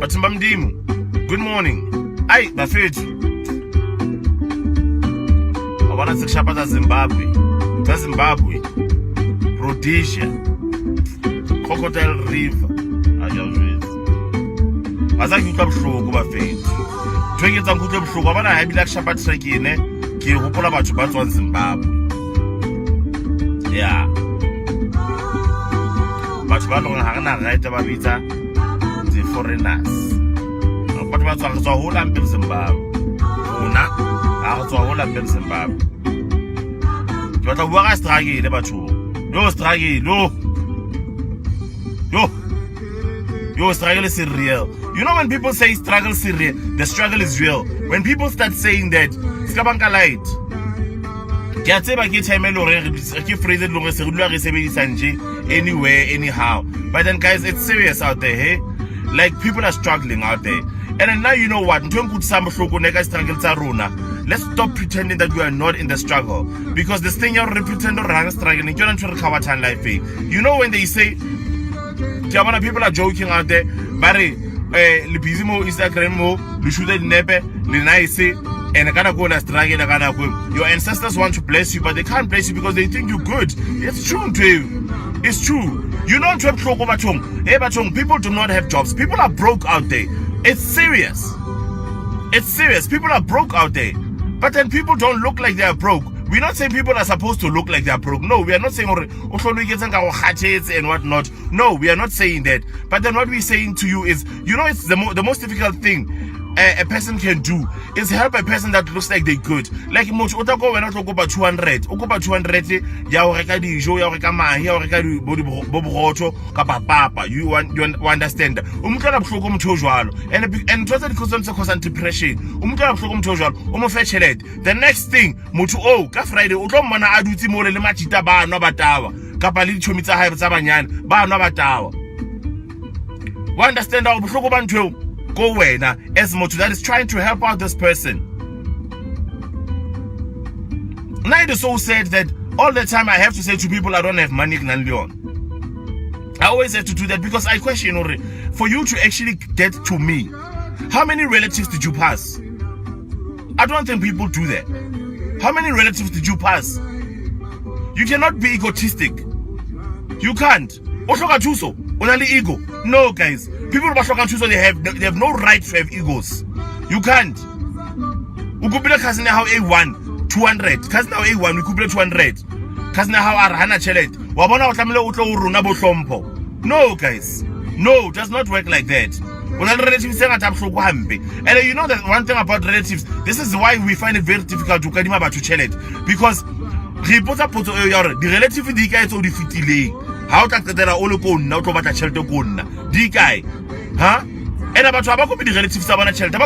Bathimba Mdimu, good morning. Ay, bafethu. Abana sekushapa za Zimbabwe. Rhodesia. Crocodile River. Ayawuzwezi. Azange utlwa bohloko bafethu. Tweketsa nkutlwe bohloko abana ha bila kushapa trek ene ke hopola batho ba tswang Zimbabwe. Yeah. Batho ba lona ha rena right ba bitsa the foreigners. Batho ba tswa ho la mpeng Zimbabwe. Ona ha tswa ho la mpeng Zimbabwe. Ke batla bua ka struggle batho. Yo struggle, Yo, struggle is real. You know when people say struggle is real, the struggle is real. When people start saying that, skabanka light. Ke a tseba ke time lo re ke phrase lo re se dula re sebedisa nje anywhere anyhow. But then guys, it's serious out there, hey? Like people are struggling out there. And then now you know what? Let's stop pretending that we are not in the struggle. Because this thing you're pretending to struggling, you're not trying to cover time life. You know when they say people are joking out there, but le busy mo Instagram mo, le shoot nepe, le nice, and I go na struggle, your ancestors want to bless you, but they can't bless you because they think you're good. It's true to you. It's true. You know, people do not have jobs. People are broke out there. It's serious. It's serious. People are broke out there. But then people don't look like they are broke. We're not saying people are supposed to look like they are broke. No, we are not saying and whatnot. No, we are not saying that. But then what we're saying to you is, you know, it's the most difficult thing a person can do is help a person that looks like they're good. Like when not go about 200, about 200 you understand. And depression. The next thing, Friday, understand how go away now as much that is trying to help out this person. Now it is so sad that all the time I have to say to people I don't have money. I always have to do that because I question for you to actually get to me, how many relatives did you pass? I don't think people do that. How many relatives did you pass? You cannot be egotistic. You can't. Ego. No, guys. People they have no right to have egos. You can't. We could be like cousin now A1 200. Cousin now A1 we could be 200. Cousin now Arhana Chelet. Wabona utamile utlo uruna bo Hlompho. No, guys. No, it does not work like that. And you know that one thing about relatives, this is why we find it very difficult to kadima ba to chelet, because the relative di guys o di fitile. How to get all the gun now to batla shelter gun. Di guy. Huh? And about to be the relatives of shelter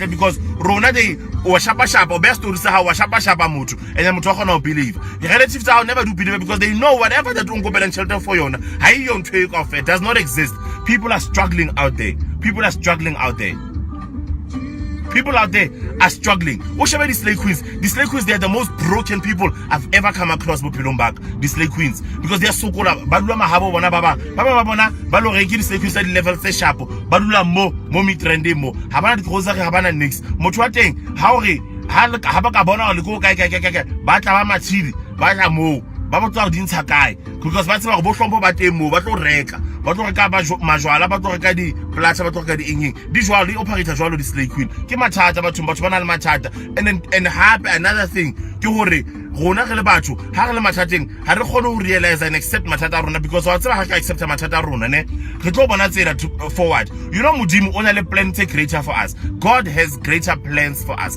because Rona they shapa or best to how shapa mutu and then mutu no believe. The relatives will never do believe because they know whatever they don't go and shelter for you. How you don't take off it does not exist. People are struggling out there. People are struggling out there. People out there are struggling. What about the slave queens? The slave queens, they are the most broken people I've ever come across. The slave queens, because they are so cool. Badula mahabo wana baba balo reki the slave queens at level se sharp. Badula mo mitrende mo. Habana di koza ke habana nix. Motho teng ha ore haba ka bona le go kae ba tla ba matshidi ba tla mo ba botsa go dintsha kae because ba tseba go Hlompho ba teng mo ba tlo reka majwala ba tlo reka di plata ba tlo reka di engeng di jwalo operator jwalo di slave queen ke mathata batho ba na le mathata. And happy another thing ke hore rona re le batho ha re le mathateng ha re kgone ho realize and accept mathata rona, because wa tseba ha ka accept mathata rona ne re tlo bona tsela forward. You know modimo o na le plan tse greater for us. God has greater plans for us,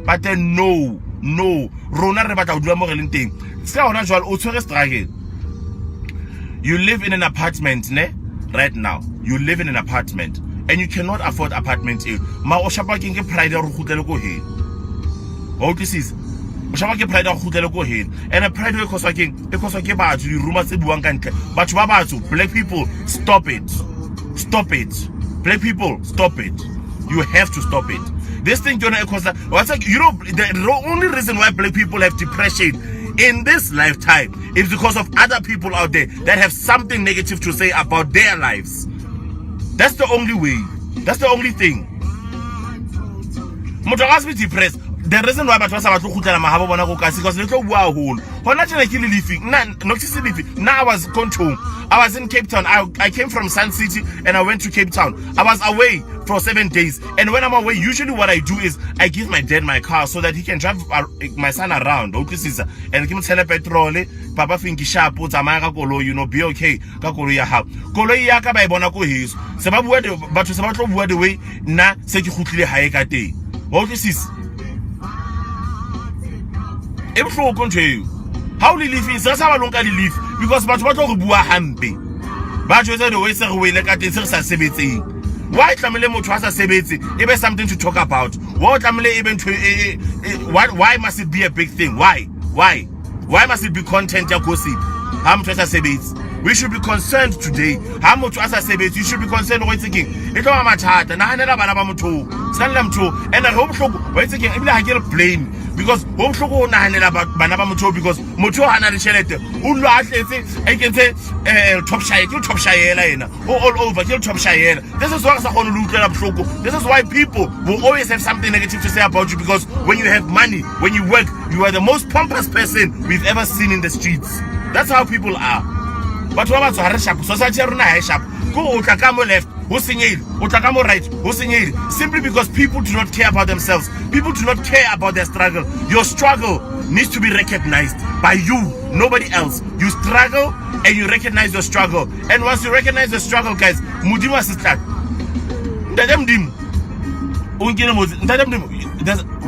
but then no rona re batla ho dula mo re leng teng. Ska hona jwalo o tshwere struggle. You live in an apartment, ne? Right now, you live in an apartment and you cannot afford apartment. Ma o shapa ke pride ya go gutlela ko he. O tlisisa. O shapa ke pride ya go gutlela ko he. And a pride e khoswa ke batho di ruma tse buang ka ntle. Batho ba batho, black people, stop it. Black people, stop it. You have to stop it. This thing, you know, the only reason why black people have depression in this lifetime is because of other people out there that have something negative to say about their lives. That's the only way. That's the only thing. Motho ga se depressed. The reason why batho ba sa batlo khutlela mahabo bona go kasi because le tlo bua hole. Hona tjena ke le leafing. Notice leafing. Now I was gone home. I was in Cape Town. I came from Sun City and I went to Cape Town. I was away for 7 days. And when I'm away, usually what I do is I give my dad my car so that he can drive my son around. And give him tele petrol. Papa finki sharp o tsamaya ka koloi, you know, be okay ka koloi ya hao. Koloi ya ka ba e bona ko heso. Se ba bua de batho se ba tlo bua the way nna se ke khutlile hae ka teng. Wa utlwisisa? E bohloko ntho eo. How le live is sa ba lonka le live because batho ba tlo go bua hampe. Ba jwetsa the way se re wele ka teng se re sa sebetseng. Why tlamele motho a sa sebetse e be something to talk about? Why tlamele e be ntho why must it be a big thing? Why must it be content ya gossip? Ha motho a sa sebetse. We should be concerned today. Ha motho a sa sebetse, you should be concerned go itseng. E tlo ba mathata. Nahanela bana ba motho. Sanela motho. And re ho bohloko wa itseng ebile ha ke re blame because ho bohloko o nahanela bana ba motho because motho ha na le tšhelete. O lo a tletse a ikentse top shayela yena. All over ke top shayela. This is why sa gone lo utlela bohloko. This is why people will always have something negative to say about you because when you have money, when you work, you are the most pompous person we've ever seen in the streets. That's how people are. But what about sharp? Society are sharp. Go Otakamo left, Husinyil, Otakamo right, Husinyil. Simply because people do not care about themselves. People do not care about their struggle. Your struggle needs to be recognized by you, nobody else. You struggle and you recognize your struggle. And once you recognize the struggle, guys, Mudima sister.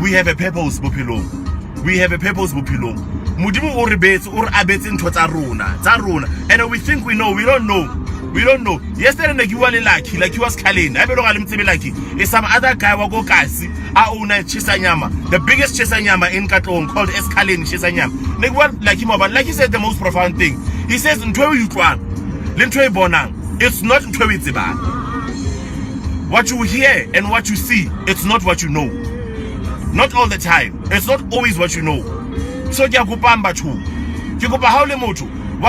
We have a purpose, Bupilo. We have a purpose, Bupilo. Mudimu o rebetse o re abetse ntho tsa rona and we think we know. We don't know. Yesterday ne ke bua le Lucky was Kaleni I belo ga le mtsebe Lucky is some other guy wa go kasi a owner Chisanyama, the biggest Chisanyama in Katlong called Kaleni Chisanyama. Ne bua Lucky mo ba Lucky said the most profound thing. He says ntwe you twang le ntwe bonang, it's not ntwe tsebang. What you hear and what you see, it's not what you know. Not all the time. It's not always what you know. So what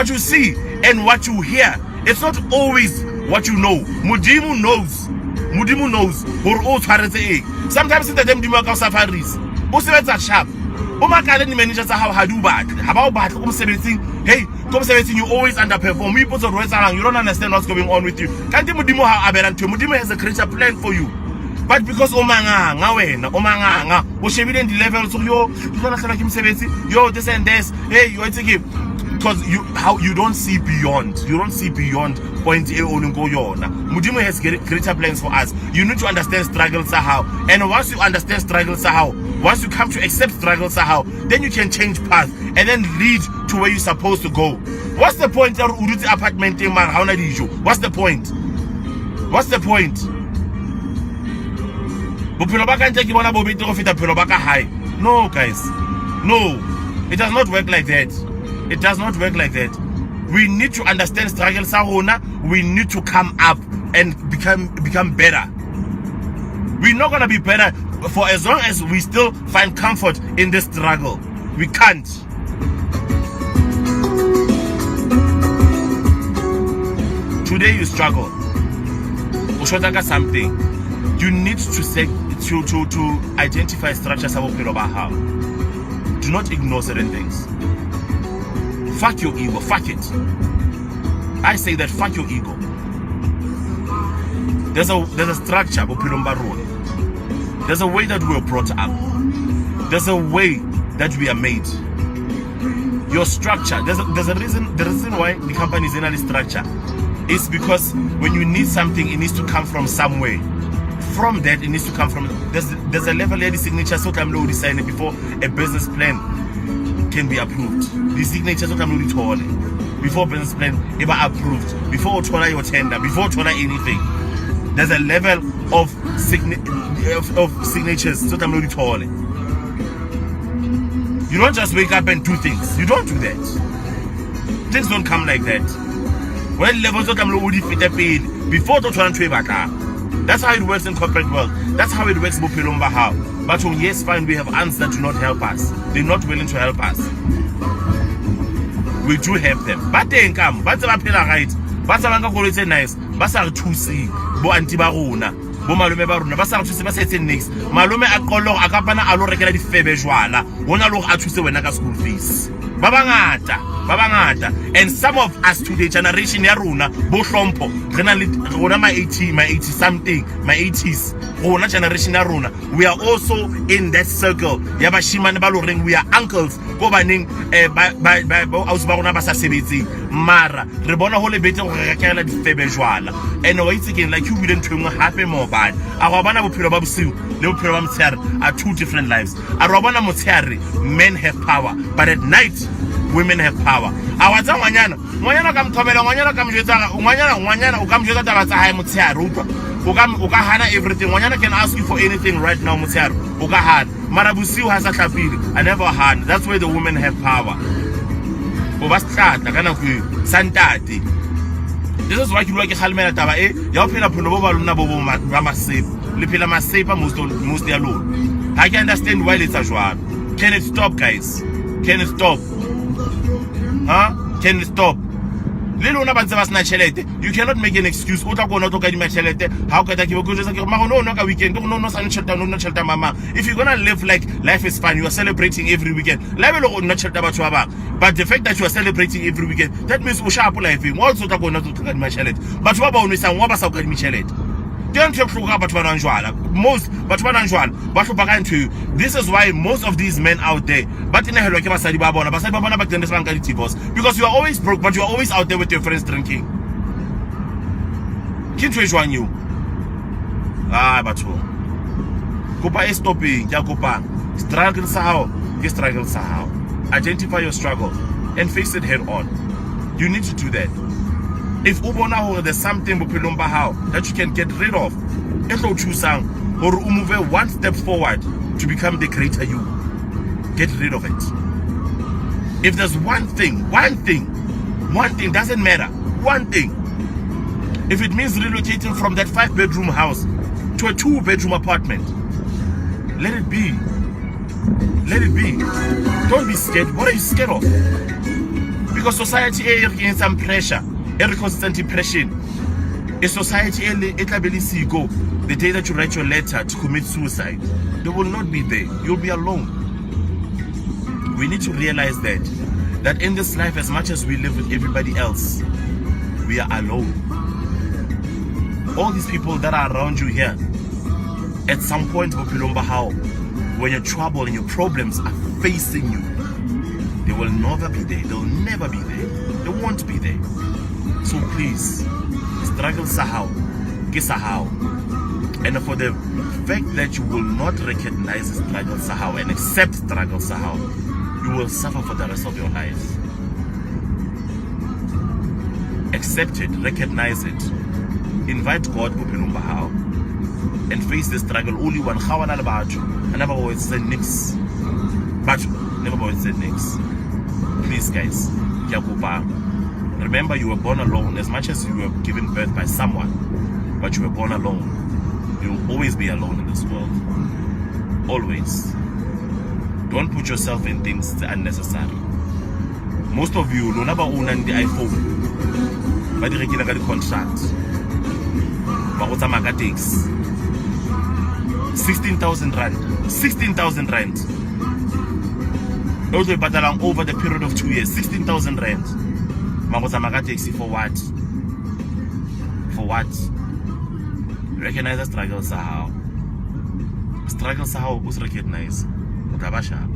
you see and what you hear, it's not always what you know. Mudimu knows. Sometimes in the Mudimu ka safaris. O sebetsa sharp. O makale ni managers how do bad. How about hey, you always underperform. You don't understand what's going on with you. Can't Mudimu how aberrant? Mudimu has a greater plan for you. But because omanga o shebile in the levels of yo this and this, hey, you taking because you don't see beyond. Point A on go yona. Mudimu has greater plans for us. You need to understand struggles are how, and once you understand struggles are how, once you come to accept struggles are how, then you can change path and then lead to where you're supposed to go. What's the point of Uruti apartment in Marhauna Dijo? What's the point? No, guys. No. It does not work like that. We need to understand struggle Sahona. We need to come up and become better. We're not gonna be better for as long as we still find comfort in this struggle. We can't. Today you struggle. Something. You need to say to identify structures of how. Do not ignore certain things. Fuck your ego. Fuck it. I say that fuck your ego. There's a structure of Pilomba Road. There's a way that we are brought up. There's a way that we are made. Your structure. There's a reason. The reason why the company is in a structure is because when you need something, it needs to come from somewhere. From that, it needs to come from. There's a level of the signature so I'm low design before a business plan can be approved. The signature so I'm low told before business plan ever approved. Before tola your tender, before tola anything. There's a level of signatures so I'm low told. You don't just wake up and do things. You don't do that. Things don't come like that. When levels so I'm low fit before to try and trade back. That's how it works in corporate world. That's how it works in Bopilomba how. But yes, fine, we have ants that do not help us. They're not willing to help us. We do help them. But they come. But they are right. ba tsalang ka koloi tse nice ba sa re thuse bo anti ba rona bo malome ba rona ba sa re thuse ba sa etse next malome a qollo a ka pana a lo rekela difebe jwala hona lo a thuse wena ka school fees ba bangata and some of us today generation ya rona bo Hlompho rena le rona ma 80 something ma 80s rona generation ya rona we are also in that circle ya bashimane ba lo reng we are uncles go baneng ba aus ba rona ba sa sebetse mara re bona ho le betse go rekela difebe jwala and wa itse again like you wouldn't twing happy more bad a go bona bophelo ba bosiu le bophelo ba motshehare are two different lives a ro bona motshehare men have power but at night women have power awatsa ngwanyana ka mthobela ngwanyana ka mjetsa ngwanyana o ka mjetsa taba tsa hae motshehare o ka hana everything ngwanyana can ask you for anything right now motshehare o ka hana mara bosiu ha sa hlapile I never hana that's where the women have power o ba shlata kana ku santate this is why ke lwa ke khalmela taba e ya o phela phelo bo ba lona bo ba masepa le phela masepa most ya lona I can understand why let's jwalo can it stop guys can it stop can it stop le lona ba ntse ba sna chelete you cannot make an excuse o tla kona o tlo ka di chelete ha o ka ta ke go jesa ke ma no ka weekend go no sa chelete mama if you're gonna live like life is fun you are celebrating every weekend life lo no chelete batho ba but the fact that you are celebrating every weekend that means o sharp life also tla kona o tlo ka di chelete batho ba ba o nisa ngwa ba sa ka di chelete don't you hloka batho ba nanjwala most batho ba nanjwala ba hlopa ka ntho this is why most of these men out there but in hello ke basadi ba bona ba tende sa nka divorce because you are always broke but you are always out there with your friends drinking kinto e jwang you batho kopa e stopping ya kopa struggle sa hao ke struggle sa hao identify your struggle and face it head on you need to do that. If there's something that you can get rid of, or move one step forward to become the greater you, get rid of it. If there's one thing, doesn't matter, one thing. If it means relocating from that 5-bedroom house to a 2-bedroom apartment, let it be. Let it be. Don't be scared. What are you scared of? Because society is getting some pressure. Every constant depression. A society go the day that you write your letter to commit suicide, they will not be there. You'll be alone. We need to realize that in this life, as much as we live with everybody else, we are alone. All these people that are around you here, at some point, when your trouble and your problems are facing you, they will never be there. They'll never be there. They won't be there. So please, struggle sahau, kisahau. And for the fact that you will not recognize struggle sahau and accept struggle sahau, you will suffer for the rest of your life. Accept it, recognize it. Invite God and face the struggle. Only one khawana lebatu. I never always said nix. But never always said nix. Please guys, remember you were born alone. As much as you were given birth by someone, but you were born alone. You will always be alone in this world. Always. Don't put yourself in things that are unnecessary. Most of you don't ever own the iPhone, but you get the contract. But takes 16,000 rand. 16,000 rand. Also, but over the period of 2 years, 16,000 rand. Taxi for what? For what? Recognize the struggle sahau. Struggle sahau was recognized. Mutabasha.